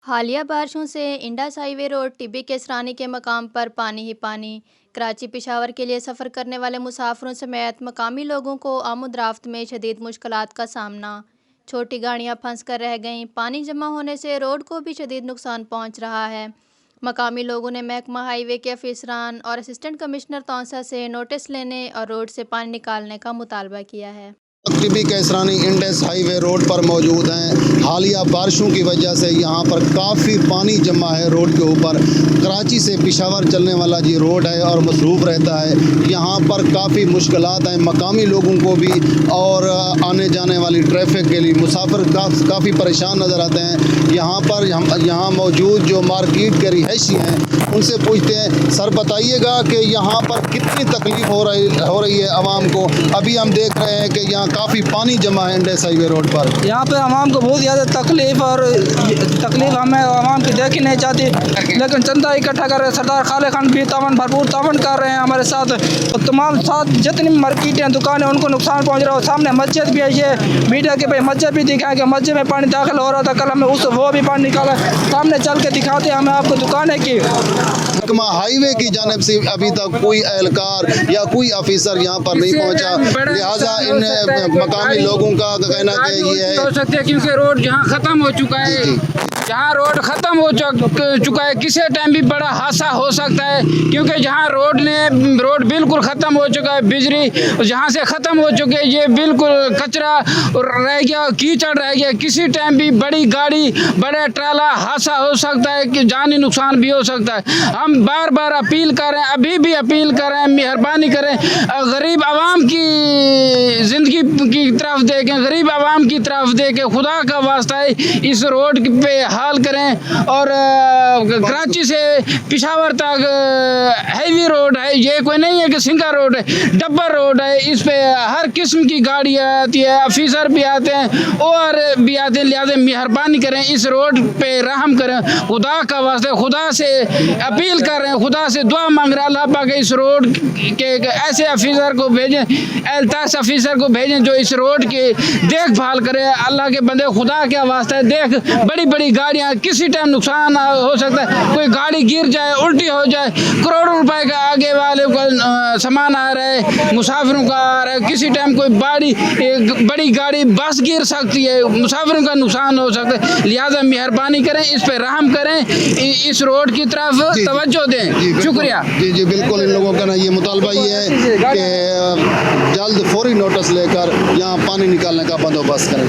हालिया बारिशों से Indus highway road Tibbi Kesrani के मकाम पर पानी ही पानी। कराची पेशावर के लिए सफ़र करने वाले मुसाफिरों समेत मकामी लोगों को आमद-रफ्त में शदीद मुश्किलात का सामना। छोटी गाड़ियां फंस कर रह गईं। पानी जमा होने से रोड को भी शदीद नुकसान पहुंच रहा है। मकामी लोगों ने महकमा हाईवे के अफसरान और असिस्टेंट कमिश्नर तौसा से नोटिस लेने और रोड से पानी निकालने का मुतालबा किया है। Tibbi Kesrani Indus highway road पर मौजूद हैं। हालिया बारिशों की वजह से यहाँ पर काफ़ी पानी जमा है रोड के ऊपर। कराची से पेशावर चलने वाला ये रोड है और मसरूफ़ रहता है। यहाँ पर काफ़ी मुश्किलात हैं मकामी लोगों को भी और आने जाने वाली ट्रैफिक के लिए मुसाफिर काफ़ी परेशान नज़र आते हैं। यहाँ मौजूद जो मार्केट के रिहायशी हैं उनसे पूछते हैं, सर बताइएगा कि यहाँ पर कितनी तकलीफ़ हो रही है आवाम को। अभी हम देख रहे हैं कि यहाँ काफ़ी पानी जमा है इंडस हाईवे रोड पर। यहाँ पे आवाम को बहुत ज़्यादा तकलीफ हमें आवाम की देखी नहीं चाहती, लेकिन चंदा इकट्ठा कर रहे सरदार खालिद खान भी भरपूर तावन कर रहे हैं हमारे साथ। और तमाम साथ जितनी मार्केटें दुकानें उनको नुकसान पहुँच रहा है। सामने मस्जिद भी है, ये मीडिया के भाई मस्जिद भी दिखाएं कि मस्जिद में पानी दाखिल हो रहा था, कल हमें वो भी पानी निकाला। सामने चल के दिखाते हैं हमें आपको दुकानें की। महकमा हाईवे की जानिब से अभी तक कोई एहलकार या कोई ऑफिसर यहाँ पर नहीं पहुँचा, लिहाजा इन मकामी लोगों का कहना कि ये है हो सकते हैं क्योंकि रोड जहाँ ख़त्म हो चुका है, जहाँ रोड ख़त्म हो चुका है किसी टाइम भी बड़ा हादसा हो सकता है। क्योंकि जहाँ रोड बिल्कुल ख़त्म हो चुका है, बिजली जहाँ से ख़त्म हो चुकी है, ये बिल्कुल कचरा रह गया, कीचड़ रह गया। किसी टाइम भी बड़ी गाड़ी बड़ा ट्राला हादसा हो सकता है कि जानी नुकसान भी हो सकता है। हम बार बार अपील कर रहे हैं, अभी भी अपील कर रहे हैं, मेहरबानी करें, गरीब आवाम की ज़िंदगी की तरफ देखें, गरीब आवाम की तरफ देखें, खुदा का वास्ता है इस रोड पे हाल करें। और कराची से पेशावर तक हैवी रोड है, ये कोई नहीं है कि सिंगा रोड है, डब्बर रोड है। इस पे हर किस्म की गाड़ी आती है, ऑफिसर भी आते हैं और भी आते हैं। लिहाजा मेहरबानी करें इस रोड पे रहम करें, खुदा का वास्ते खुदा से अपील कर रहे हैं, खुदा से दुआ मांग रहे हैं अल्लाह पाक इस रोड के ऐसे ऑफिसर को भेजें, एहलताश ऑफिसर को भेजें जो इस रोड की देखभाल करे। अल्लाह के बंदे खुदा के वास्ते देख, बड़ी बड़ी गाड़ियाँ किसी टाइम नुकसान हो सकता है, कोई गाड़ी गिर जाए, उल्टी हो जाए, करोड़ों रुपए का आगे वाले को सामान आ रहा है, मुसाफिरों का आ रहा है, किसी टाइम कोई बड़ी गाड़ी बस गिर सकती है, मुसाफिरों का नुकसान हो सकता है। लिहाजा मेहरबानी करें, इस पर रहम करें, इस रोड की तरफ तवज्जो दें। शुक्रिया। जी बिल्कुल, इन लोगों का ना ये मुतालबा ये है कि जल्द फौरी नोटिस लेकर यहाँ पानी निकालने का बंदोबस्त करें।